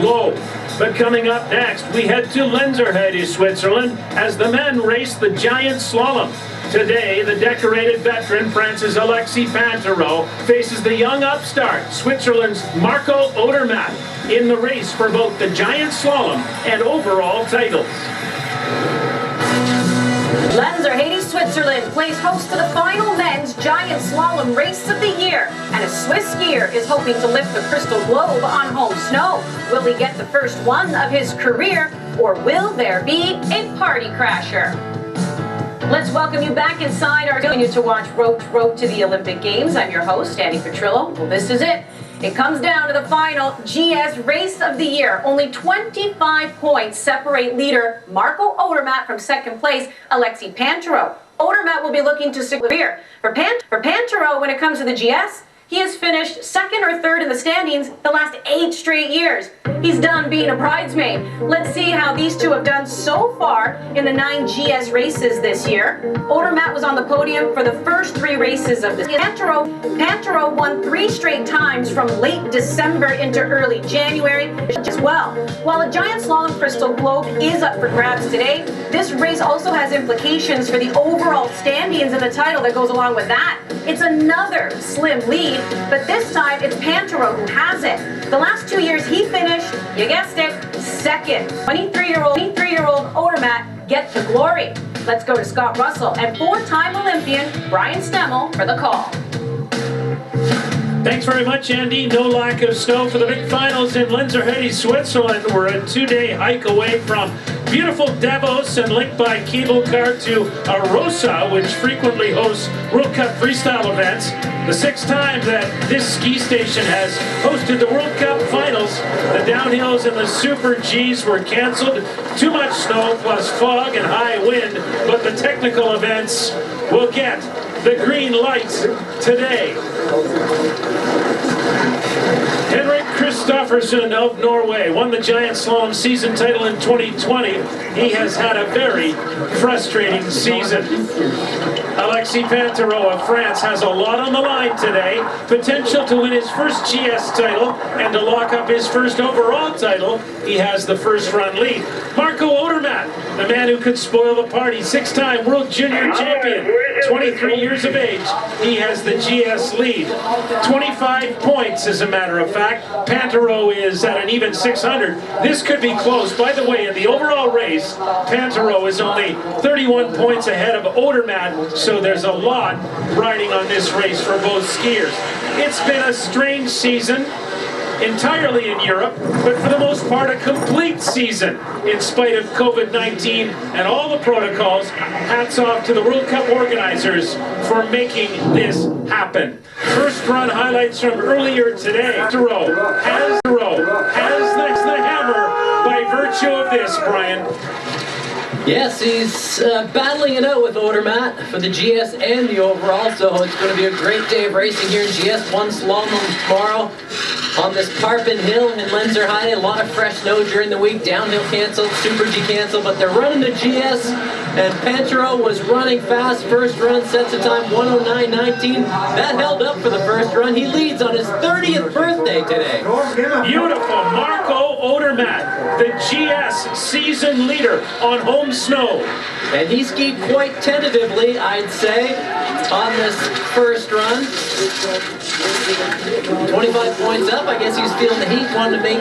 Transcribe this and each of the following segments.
Globe. But coming up next, we head to Lenzerheidi, Switzerland, as the men race the giant slalom. Today, the decorated veteran France's Alexis Pintauro faces the young upstart, Switzerland's Marco Odermatt, in the race for both the giant slalom and overall titles. Lenzerheidi, Switzerland plays host to the final men's giant slalom race of the year, and a Swiss skier is hoping to lift the crystal globe on home snow. Will he get the first one of his career, or will there be a party crasher? Let's welcome you back inside our continue to watch Road to the Olympic Games. I'm your host, Annie Petrillo. Well, this is it. It comes down to the final GS race of the year. Only 25 points separate leader Marco Odermatt from second place, Alexis Pintauro. Odermatt will be looking to secure. For Pintauro, when it comes to the GS, he has finished second or third in the standings the last 8 straight years. He's done being a bridesmaid. Let's see how these two have done so far in the 9 GS races this year. Odermatt was on the podium for the first 3 races of the season. Pintauro won 3 straight times from late December into early January as well. While a giant slalom crystal globe is up for grabs today, this race also has implications for the overall standings and the title that goes along with that. It's another slim lead, but this time it's Pintauro who has it. The last 2 years he finished, you guessed it, second. 23-year-old Odermatt get to glory. Let's go to Scott Russell and 4-time Olympian Brian Stemmel for the call. Thanks very much, Andy. No lack of snow for the big finals in Lenzerheidi, Switzerland. We're a 2-day hike away from beautiful Davos and linked by cable car to Arosa, which frequently hosts World Cup freestyle events. The 6th time that this ski station has hosted the World Cup finals. The downhills and the Super Gs were canceled. Too much snow plus fog and high wind, but the technical events will get the green lights today. Henrik Kristoffersen of Norway won the giant slalom season title in 2020. He has had a very frustrating season. Alexis Pintauro of France has a lot on the line today. Potential to win his first GS title and to lock up his first overall title. He has the first run lead. Marco Odermatt, the man who could spoil the party, 6-time World Junior Champion, 23 years of age. He has the GS lead. 25 points, as a matter of fact. Pintauro is at an even 600. This could be close. By the way, in the overall race, Pintauro is only 31 points ahead of Odermatt, so there's a lot riding on this race for both skiers. It's been a strange season, entirely in Europe, but for the most part a complete season in spite of COVID-19 and all the protocols. Hats off to the World Cup organizers for making this happen. First run highlights from earlier today. Pintauro has the hammer by virtue of this, Brian. Yes, he's battling it out with Odermatt for the GS and the overall, so it's going to be a great day of racing here in GS. 1 slalom tomorrow on this Parpin Hill in Lenzerheidi. A lot of fresh snow during the week. Downhill canceled, Super G canceled, but they're running the GS, and Pintauro was running fast. First run sets a time 1:09.19. That held up for the first run. He leads on his 30th birthday today. Beautiful. Marco Odermatt, the GS season leader on home snow. And he skied quite tentatively, I'd say, on this first run. 25 points up. I guess he was feeling the heat, wanted to make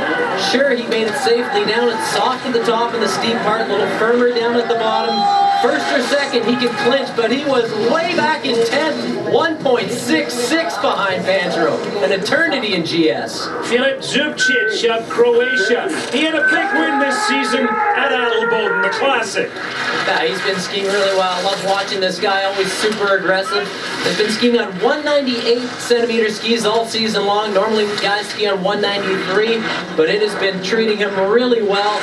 sure he made it safely down. It's soft at the top of the steep part, a little firmer down at the bottom. First or second, he could clinch, but he was way back in 10th, 1.66 behind Pintauro. An eternity in GS. Filip Zubcic of Croatia. He had a big win this season at Adelboden, the Classic. Yeah, he's been skiing really well. I love watching this guy, always super aggressive. He's been skiing on 198-centimeter skis all season long. Normally guys ski on 193, but it has been treating him really well.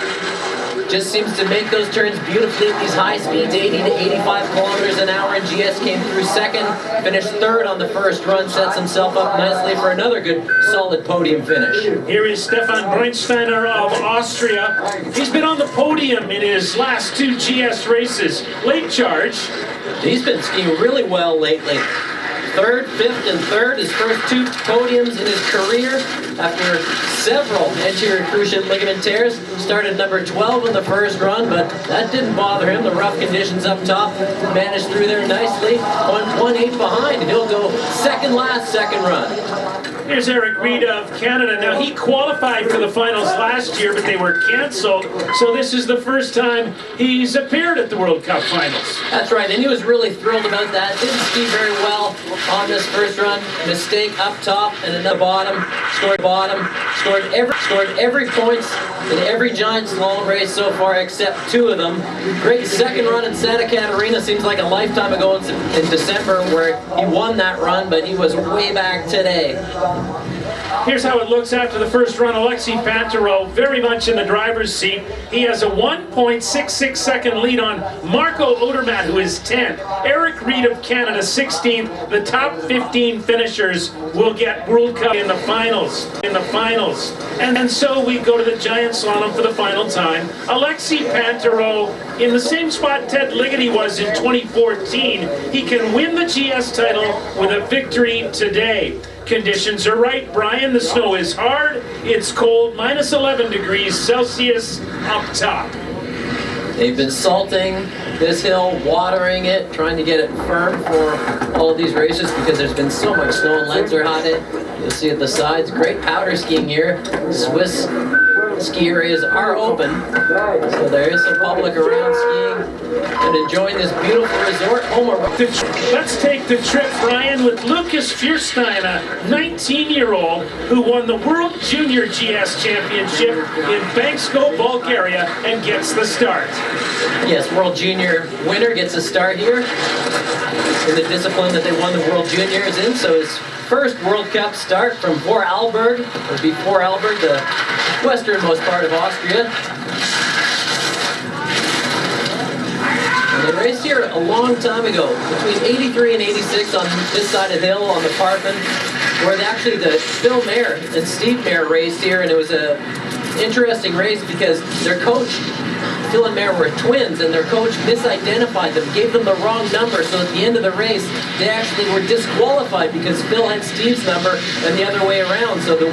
Just seems to make those turns beautifully at these high speeds, 80 to 85 kilometers an hour. And GS came through second, finished third on the first run, sets himself up nicely for another good, solid podium finish. Here is Stefan Breinsteiner of Austria. He's been on the podium in his last 2 GS races. Late charge. He's been skiing really well lately. third, fifth, and third. His first 2 podiums in his career after several anterior cruciate ligament tears. Started number 12 in the first run, but that didn't bother him. The rough conditions up top, managed through there nicely. 1.8 behind. He'll go second last, second run. Here's Eric Reed of Canada. Now, he qualified for the finals last year, but they were canceled. So this is the first time he's appeared at the World Cup finals. That's right, and he was really thrilled about that. Didn't ski very well on this first run. Mistake up top and in the bottom. Scored every points in every giant slalom race so far except 2 of them. Great second run in Santa Catarina. Seems like a lifetime ago in December where he won that run, but he was way back today. Here's how it looks after the first run. Alexi Pintauro very much in the driver's seat. He has a 1.66 second lead on Marco Odermatt, who is 10th. Eric Reed of Canada, 16th. The top 15 finishers will get World Cup in the finals. And so we go to the giant slalom for the final time. Alexi Pintauro in the same spot Ted Ligety was in 2014. He can win the GS title with a victory today. Conditions are right, Brian. The snow is hard, it's cold, minus 11 degrees Celsius up top. They've been salting this hill, watering it, trying to get it firm for all of these races because there's been so much snow in Lenzerheidi. You'll see at the sides, great powder skiing here. Swiss ski areas are open, so there is some public around skiing and enjoying this beautiful resort. Let's take the trip, Brian, with Lucas Fierstein, a 19-year-old who won the World Junior GS Championship in Bansko, Bulgaria, and gets the start. Yes, World Junior winner gets a start here in the discipline that they won the World Juniors in, so his first World Cup start from Vorarlberg. It would be Vorarlberg, the westernmost part of Austria. And they raced here a long time ago, between 83 and 86 on this side of the hill on the Parkman, where actually the Phil Mayer and Steve Mayer raced here, and it was a interesting race because their coach, Phil and Mayer, were twins, and their coach misidentified them, gave them the wrong number, so at the end of the race, they actually were disqualified because Phil had Steve's number and the other way around, so the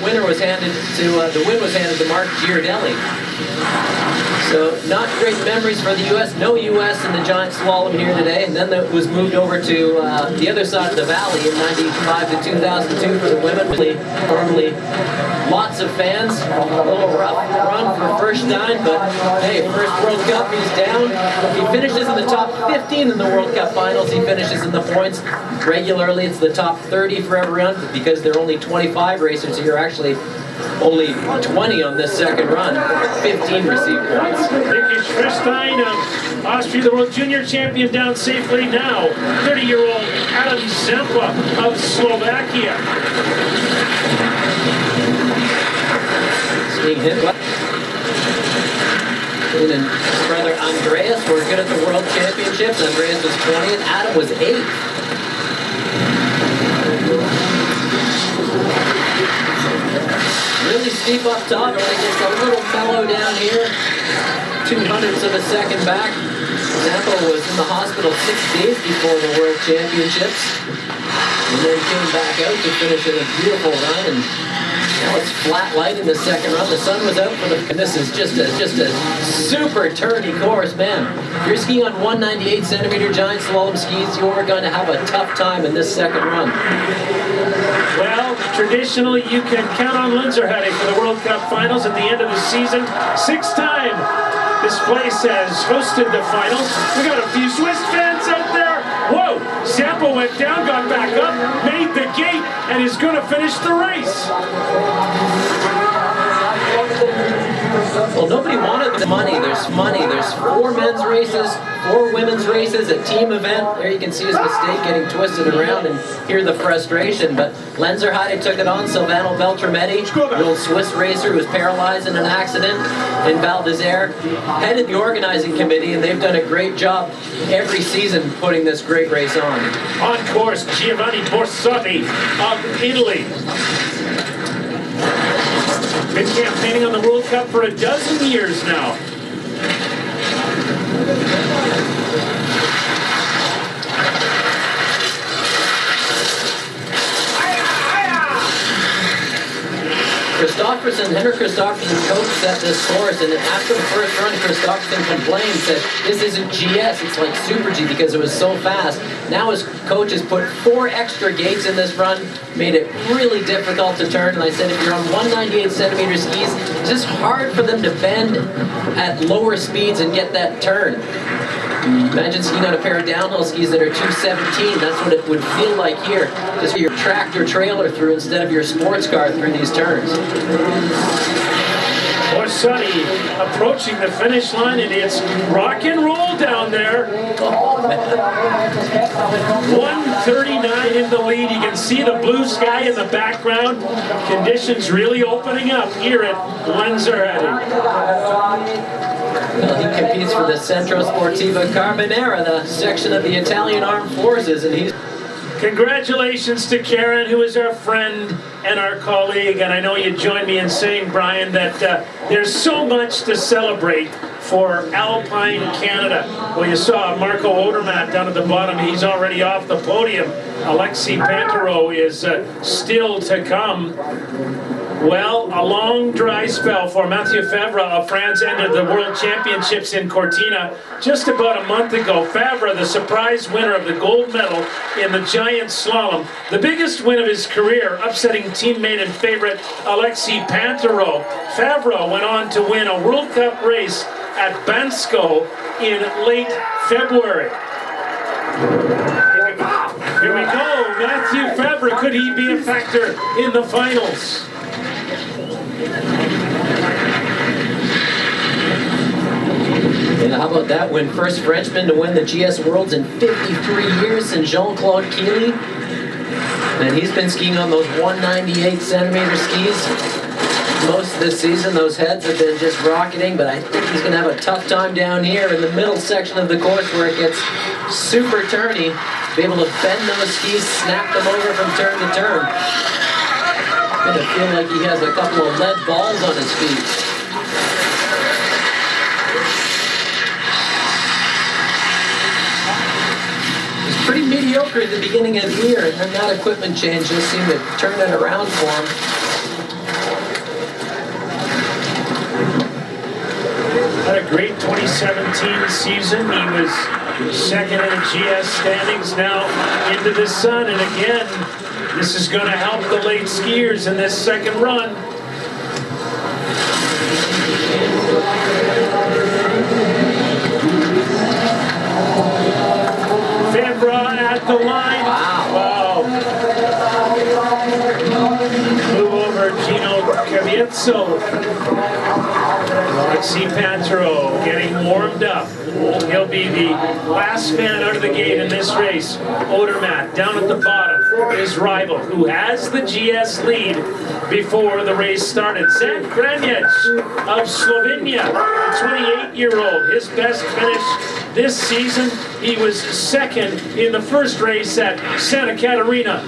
win was handed to Mark Giardelli. So not great memories for the U.S. No U.S. in the giant slalom here today, and then that was moved over to the other side of the valley in 95 to 2002 for the women. Normally lots of fans, a little rough run for Fierstein, but hey, first World Cup, he's down. He finishes in the top 15 in the World Cup finals. He finishes in the points. Regularly, it's the top 30 for every run, but because there are only 25 racers here, actually only 20 on this second run, 15 receive points. Lucas Fierstein of Austria, the World Junior Champion, down safely now. 30-year-old Adam Zampa of Slovakia. Seeing him. And his brother Andreas were good at the World Championships. Andreas was 20th, Adam was 8th. Really steep up top, and it gets a little mellow down here. 200ths of a second back. Zampa was in the hospital 6 days before the World Championships, and then came back out to finish in a beautiful run. And now it's flat light in the second run. The sun was out for the. And this is just a super turny course, man. If you're skiing on 198 centimeter giant slalom skis, you're going to have a tough time in this second run. Well, traditionally you can count on Lenzerheidi for the World Cup finals at the end of the season. 6th time this place has hosted the finals. We got a few Swiss fans out there. Whoa! Zampa went down, got back up, made the gate, and is going to finish the race. Well, nobody wanted the money. There's money. There's 4 men's races, 4 women's races, a team event. There you can see his mistake getting twisted around and hear the frustration. But Lenzerheidi took it on. Silvano Beltrametti, the old Swiss racer who was paralyzed in an accident in Val d'Isère, headed the organizing committee, and they've done a great job every season putting this great race on. On course, Giovanni Borsotti of Italy. Been campaigning on the World Cup for a dozen years now. Henrik Christofferson's coach set this course, and after the first run, Christofferson complained, said, this isn't GS, it's like Super G because it was so fast. Now his coach has put 4 extra gates in this run, made it really difficult to turn, and I said if you're on 198 centimeter skis, it's just hard for them to bend at lower speeds and get that turn. Imagine skiing on a pair of downhill skis that are 217. That's what it would feel like here. Just your tractor trailer through instead of your sports car through these turns. Orsatti approaching the finish line, and it's rock and roll down there. 139 in the lead. You can see the blue sky in the background. Conditions really opening up here at Lenzerheidi. Well, he competes for the Centro Sportiva Carbonera, the section of the Italian Armed Forces, and he's... Congratulations to Karen, who is our friend and our colleague, and I know you join me in saying, Brian, that there's so much to celebrate for Alpine Canada. Well, you saw Marco Odermatt down at the bottom. He's already off the podium. Alexis Pintauro is still to come. Well, a long dry spell for Mathieu Favre of France ended the World Championships in Cortina just about a month ago. Favre, the surprise winner of the gold medal in the giant slalom, the biggest win of his career, upsetting teammate and favorite Alexis Pintauro. Favre went on to win a World Cup race at Bansko in late February. Here we go, Mathieu Favre, could he be a factor in the finals? And how about that win? First Frenchman to win the GS Worlds in 53 years since Jean-Claude Killy. And he's been skiing on those 198 centimeter skis most of this season. Those heads have been just rocketing, but I think he's going to have a tough time down here in the middle section of the course where it gets super turny. Be able to bend those skis, snap them over from turn to turn. Going to feel like he has a couple of lead balls on his feet. He's pretty mediocre at the beginning of the year, and then that equipment change just seemed to turn it around for him. Had a great 2017 season. He was second in the GS standings, now into the sun, and again, this is going to help the late skiers in this second run. Favre at the line. Wow. Move over Gino Caviezo. Alexis Pintauro getting warmed up. He'll be the last man out of the gate in this race. Odermatt down at the bottom. His rival, who has the GS lead before the race started. Zan Kranjec of Slovenia, the 28-year-old. His best finish this season, he was second in the first race at Santa Catarina.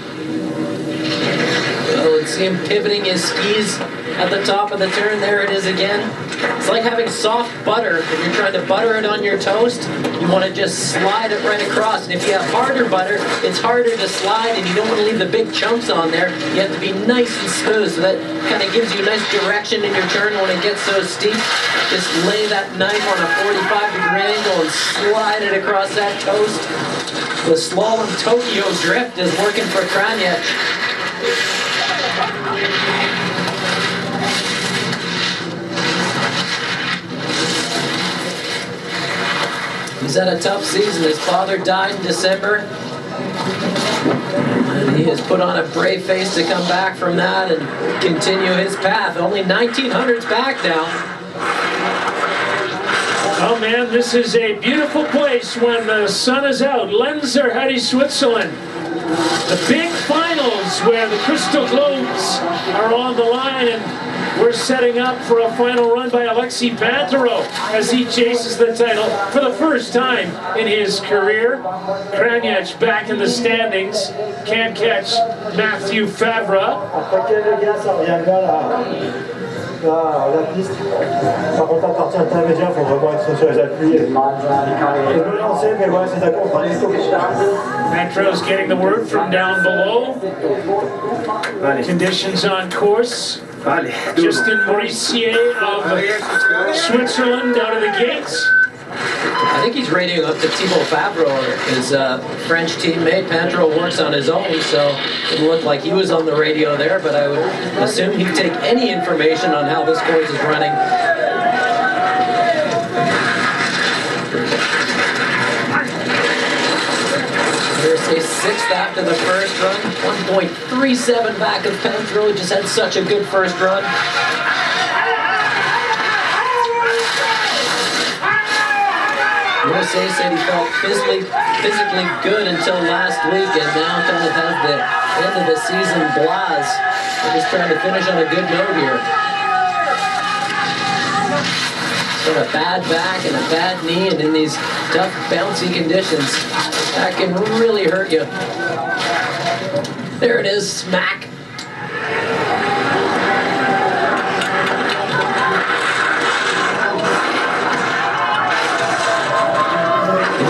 Oh, and see him pivoting his skis at the top of the turn. There it is again. It's like having soft butter. If you're trying to butter it on your toast, you want to just slide it right across. And if you have harder butter, it's harder to slide, and you don't want to leave the big chunks on there. You have to be nice and smooth, so that kind of gives you a nice direction in your turn when it gets so steep. Just lay that knife on a 45-degree angle and slide it across that toast. The slalom Tokyo drift is working for Kranjec. He's had a tough season. His father died in December. And he has put on a brave face to come back from that and continue his path. Only 1,900s back now. Oh man, this is a beautiful place when the sun is out. Lenzerheidi, Switzerland. The big finals where the crystal globes are on the line, and we're setting up for a final run by Alexis Pintauro as he chases the title for the first time in his career. Kranjec back in the standings, can't catch Mathieu Favre. La piste, par contre la partie intermédiaire, il faut vraiment être sur les appuis. Je me lancer, mais voilà, c'est d'accord. Metro's getting the word from down below. Conditions on course. Justin Maurissier of Switzerland out of the gates. I think he's radioing up to Thibaut Favreau, his French teammate. Pintauro works on his own, so it looked like he was on the radio there, but I would assume he'd take any information on how this course is running. Here's a 6th after the first run, 1.37 back of Pintauro. Just had such a good first run. Maurissier said he felt physically good until last week, and now kind of has the end of the season blahs. They're just trying to finish on a good note here. Got a bad back and a bad knee, and in these tough, bouncy conditions, that can really hurt you. There it is, smack.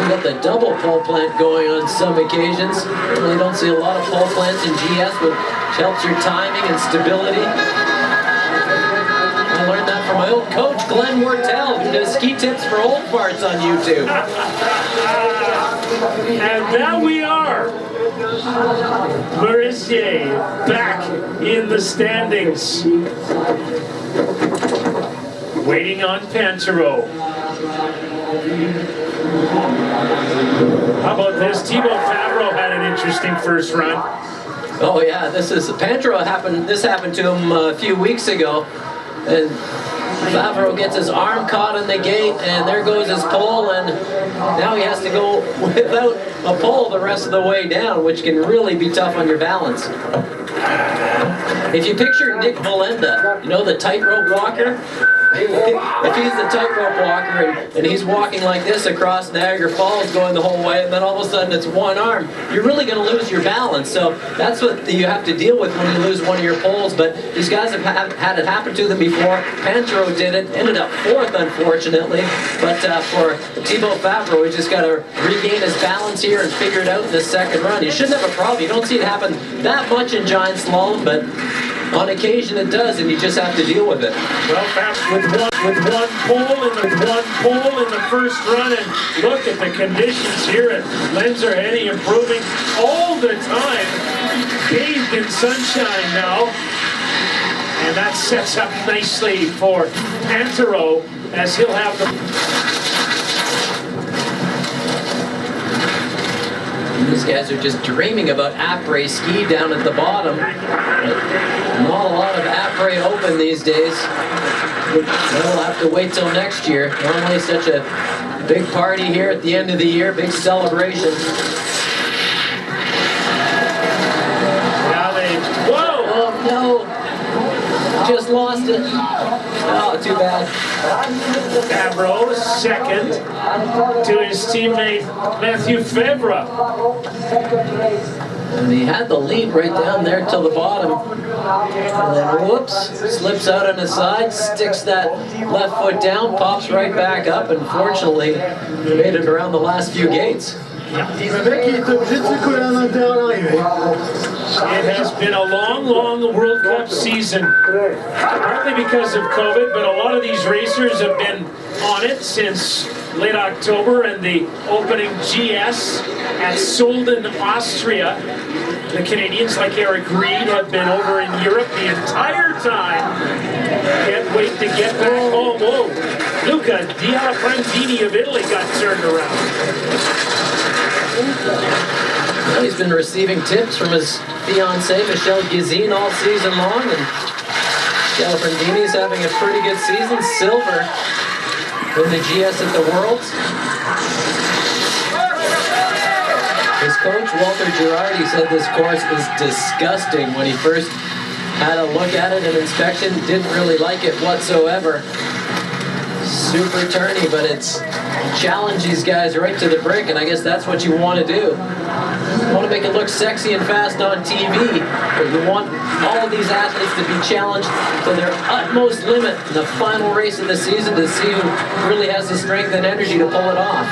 Got the double pole plant going on some occasions. Really don't see a lot of pole plants in GS, which helps your timing and stability. I learned that from my old coach, Glenn Wortell, who does ski tips for old farts on YouTube. And now we are. Maurissier back in the standings. Waiting on Pintauro. How about this? Thibaut Favreau had an interesting first run. Oh yeah, Pintauro happened. This happened to him a few weeks ago, and Favreau gets his arm caught in the gate, and there goes his pole, and now he has to go without a pole the rest of the way down, which can really be tough on your balance. If you picture Nick Valenda, you know, the tightrope walker. If he's the tightrope walker and he's walking like this across Niagara Falls going the whole way, and then all of a sudden it's one arm, you're really going to lose your balance. So that's what you have to deal with when you lose one of your poles. But these guys have had it happen to them before. Pintauro did it, ended up 4th, unfortunately. But for Thibaut Favreau, he just got to regain his balance here and figure it out in the second run. He shouldn't have a problem. You don't see it happen that much in giant slalom, but on occasion it does, and you just have to deal with it. Well, with one pole in the first run, and look at the conditions here at Lenzerheidi, improving all the time, bathed in sunshine now, and that sets up nicely for Pintauro as he'll have the. These guys are just dreaming about après ski down at the bottom. Not a lot of après open these days. We'll have to wait till next year. Normally such a big party here at the end of the year, big celebration. Now they, whoa! Oh no! Just lost it. Oh, too bad. Favreau second to his teammate Mathieu Febvre. And he had the lead right down there till the bottom. And then whoops, slips out on his side, sticks that left foot down, pops right back up, and fortunately made it around the last few gates. It has been a long, long World Cup season, partly because of COVID, but a lot of these racers have been on it since late October and the opening GS at Solden, Austria. The Canadians, like Eric Reed, have been over in Europe the entire time. Can't wait to get back home. Whoa, Luca Dialaprandini of Italy got turned around. Well, he's been receiving tips from his fiancée, Michelle Gizine, all season long, and Dialaprandini's having a pretty good season. Silver in the GS at the Worlds. His coach, Walter Girardi, said this course is disgusting. When he first had a look at it, an inspection, didn't really like it whatsoever. Super turny, but it's challenge these guys right to the brink, and I guess that's what you want to do. You want to make it look sexy and fast on TV, but you want all of these athletes to be challenged to their utmost limit in the final race of the season to see who really has the strength and energy to pull it off.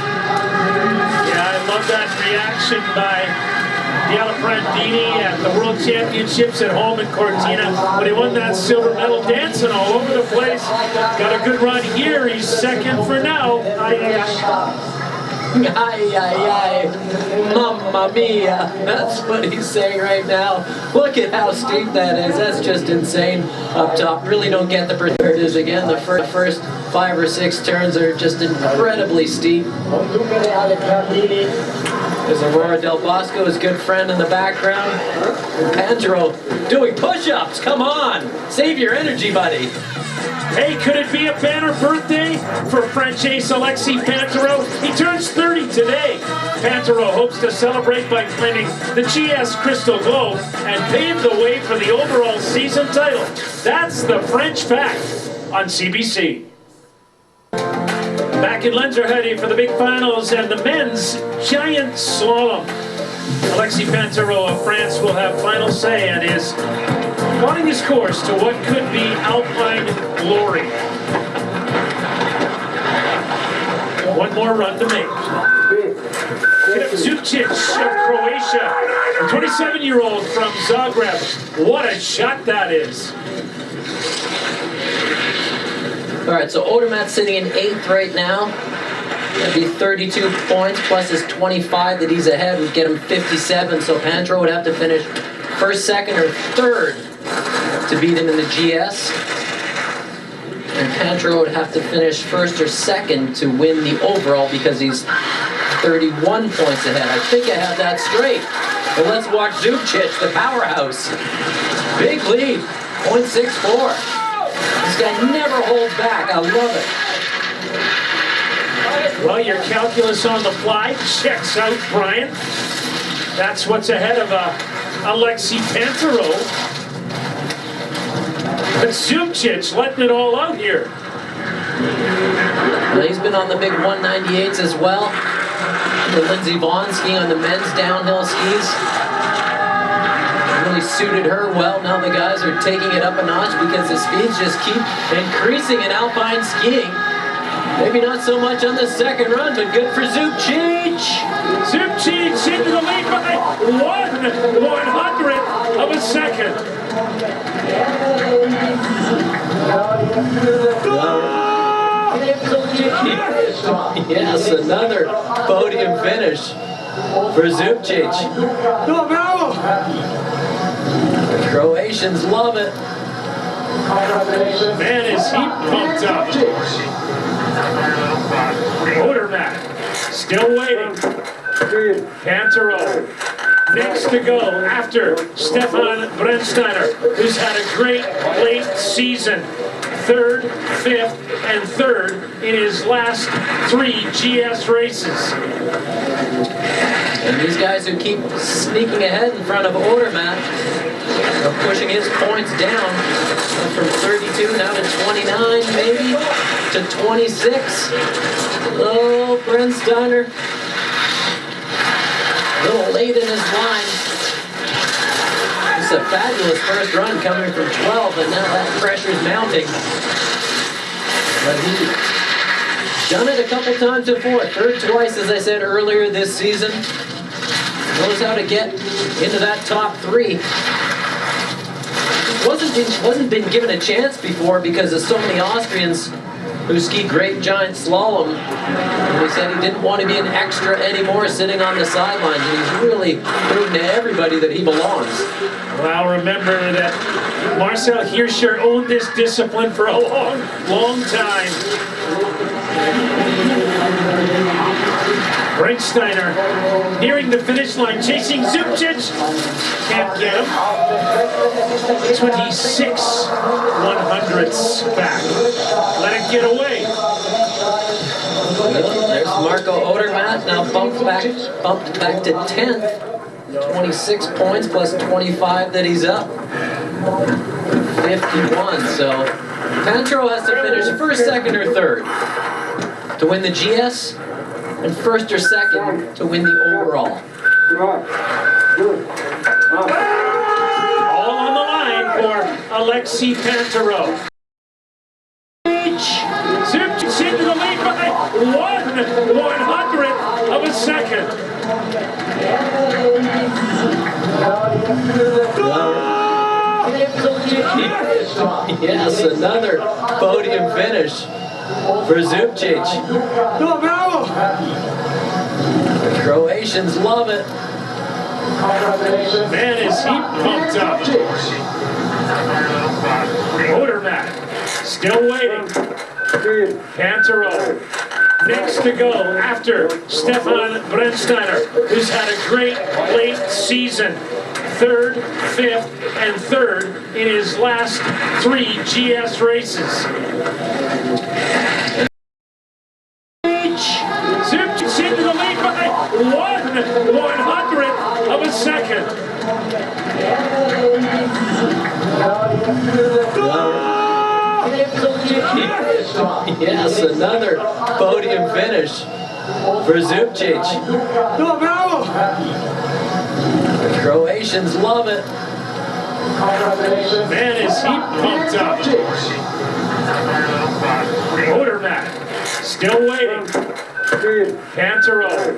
Yeah, I love that reaction by Brandini at the World Championships at home in Cortina when he won that silver medal, dancing all over the place. Got a good run here. He's second for now. Ay, ay, ay, mamma mia. That's what he's saying right now. Look at how steep that is. That's just insane up top. Really don't get the perspective. There it is again. The first 5 or 6 turns are just incredibly steep. There's Aurora Del Bosco, his good friend in the background. And Pintauro doing push-ups. Come on. Save your energy, buddy. Hey, could it be a banner birthday for French ace Alexis Pintauro? He turns 30 today. Pintauro hopes to celebrate by claiming the GS Crystal Globe and pave the way for the overall season title. That's the French Pack on CBC. Back in Lenzerheidi for the big finals and the men's giant slalom. Alexis Pintauro of France will have final say and is plotting his course to what could be Alpine glory. One more run to make. Zubcic of Croatia, a 27-year-old from Zagreb. What a shot that is. All right, so Odermatt's sitting in 8th right now. That'd be 32 points plus his 25 that he's ahead would get him 57. So Pintauro would have to finish 1st, 2nd, or 3rd to beat him in the GS. And Pintauro would have to finish 1st or 2nd to win the overall because he's 31 points ahead. I think I have that straight. But let's watch Zubcic, the powerhouse. Big lead, 0.64. This guy never holds back. I love it. Well, your calculus on the fly checks out, Brian. That's what's ahead of Alexis Pintauro. But Zubcic letting it all out here. Well, he's been on the big 198s as well. For Lindsey Vonn skiing on the men's downhill skis. Really suited her well. Now the guys are taking it up a notch because the speeds just keep increasing in alpine skiing. Maybe not so much on the 2nd run, but good for Zubcic. Zubcic into the lead by 1/100th of a second. Yes, another podium finish for Zubcic. The Croatians love it. Man, is he pumped up. Odermatt still waiting. Pintauro next to go after Stefan Brennsteiner, who's had a great late season. 3rd, 5th, and 3rd in his last 3 GS races. And these guys who keep sneaking ahead in front of Odermatt are pushing his points down from 32 now to 29 maybe to 26. Oh, Brennsteiner. A little late in his line. This is a fabulous first run coming from 12, and now that pressure's mounting. But he's done it a couple times before. 3rd twice, as I said earlier this season. Knows how to get into that top 3. Wasn't been given a chance before because of so many Austrians who ski great giant slalom. And he said he didn't want to be an extra anymore sitting on the sidelines. And he's really proving to everybody that he belongs. Well, remember that Marcel Hirscher owned this discipline for a long time. Brennsteiner nearing the finish line, chasing Zubcic. Can't get him. 26 100ths back. Let it get away. Well, there's Marco Odermatt, now bumped back to 10th. 26 points plus 25 that he's up. 51, so Pintauro has to finish 1st, 2nd, or 3rd to win the GS, and 1st or 2nd to win the overall. All on the line for Alexis Pintauro. Zubcic into the lead by 1/100th of a second. Yes, another podium finish for Zubcic. The Croatians love it. Man, is he pumped up. Odermatt still waiting. Pintauro next to go after Stefan Brennsteiner, who's had a great late season. Third, fifth, and third in his last 3 GS races. Zubcic into the lead by 1/100th of a second. Yes, another podium finish for Zubcic. The Croatians love it. Man, is he pumped up. Odermatt still waiting. Pintauro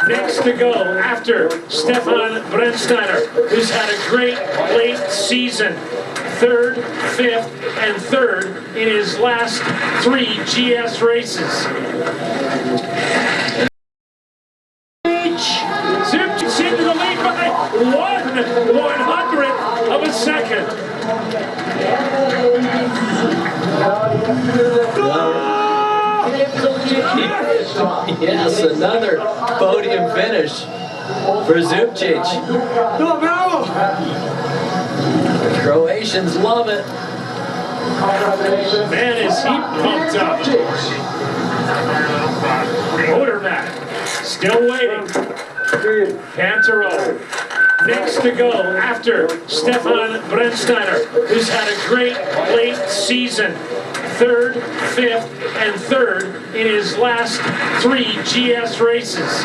next to go after Stefan Brennsteiner, who's had a great late season. Third, fifth, and third in his last 3 GS races. Zubcic into the lead by 1/100th of a second. Yes, another podium finish for Zubcic. The Croatians love it. Man, is he pumped up. Odermatt still waiting. Pintauro next to go after Stefan Brennsteiner, who's had a great late season. Third, fifth, and third in his last 3 GS races.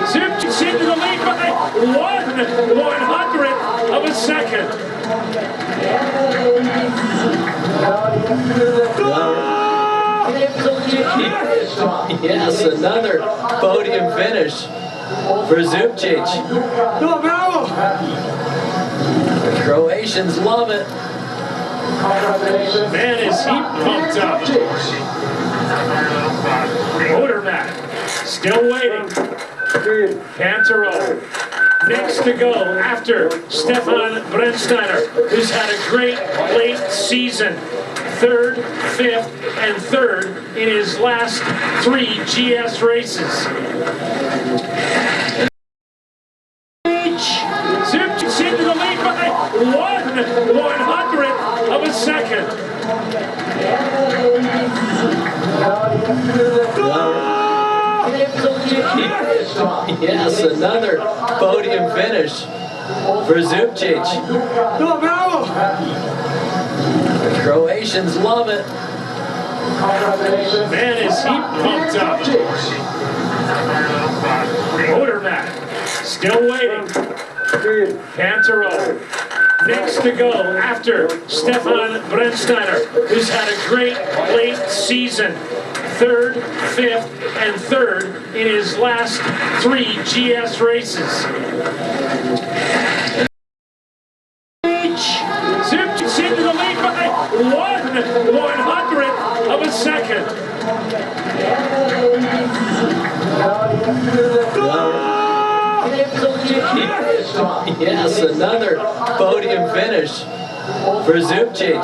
Zubcic into the lead by 1/100th of a second. Yes, another podium finish for Zubcic. The Croatians love it. Man, is he pumped up. Odermatt still waiting. Pintauro next to go after Stefan Brennsteiner, who's had a great late season. Third, fifth, and third in his last 3 GS races. Zubcic into the lead by 1/100th of a second. Yes, another podium finish for Zubcic. The Croatians love it. Man, is he pumped up. Odermatt still waiting. Pintauro next to go after Stefan Brennsteiner, who's had a great late season. Third, fifth, and third in his last 3 GS races. Zubcic into the lead by 1/100th of a second. Yes, another podium finish for Zubcic.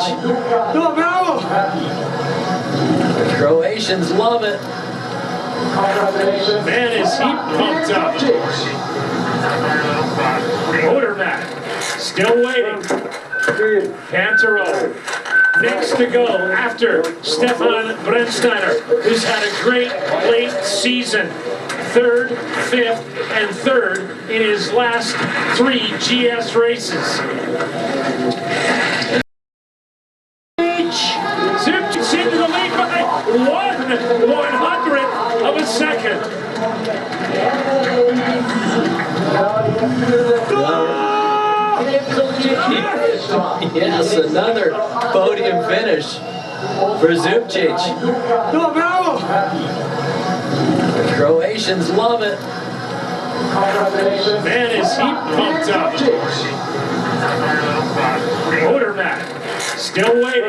The Croatians love it. Man, is he pumped up. Odermatt still waiting. Pintauro next to go after Stefan Brennsteiner, who's had a great late season. Third, fifth, and third in his last 3 GS races. Zubcic into the lead by 1/100th of a second. Yes, another podium finish for Zubcic. The Croatians love it. Man, is he pumped up. Odermatt still waiting.